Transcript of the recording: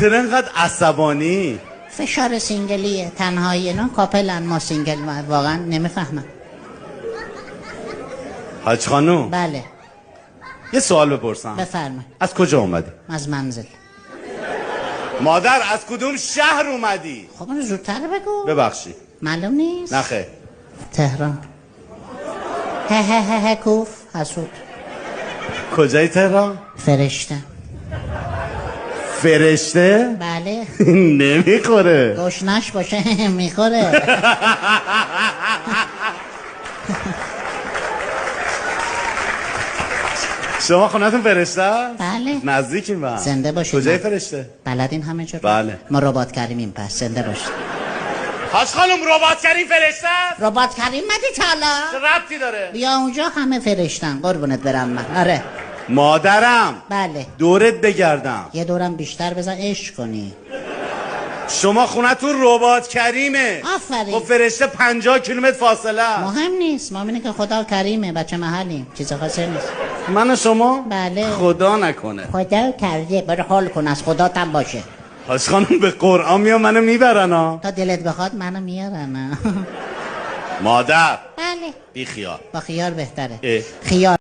چرا اینقدر عصبانی؟ فشار سینگلیه، تنهایی. اینا کاپلن، ما سینگل. واقعا نمیفهمم. حاج خانوم بله یه سوال بپرسم. بفرمایید. از کجا اومدی؟ از منزل. مادر از کدوم شهر اومدی؟ خب اونو زودتر بگو. ببخشید معلوم نیست. نخه تهران. هه کوف حسود. کجای تهران؟ فرشته. فرشته؟ بله. نمیخوره. گشنش باشه میخوره. شما خونتون فرشته است؟ بله. نزدیکیم با هم. زنده باشید. کجای فرشته؟ بلدین همه جا. بله. ما ربات کریمیم، پس زنده باشید. حاج خانم ربات کریم فرشته است؟ ربات کریم مدی تا حالا؟ چه ربطی داره؟ بیا اونجا همه فرشتن. قربونت برم من. آره. مادرم بله. دورت بگردم. یه دورم بیشتر بزن عشق کنی. شما خونتون ربات کریمه. آفرین. خب فرشته 50 کیلومتر فاصله است. مهم نیست، ما اینه که خدا کریمه، بچه محلیم، چیز خاصی نیست. من و شما؟ بله. خدا نکنه. خدا کرده، برو حال کن، از خدا تم باشه. حاج خانم به قرآن میام منو میبرن ها. تا دلت بخواد منو میارن. مادر بله. بی خیال. با خیار بهتره. اه. خیار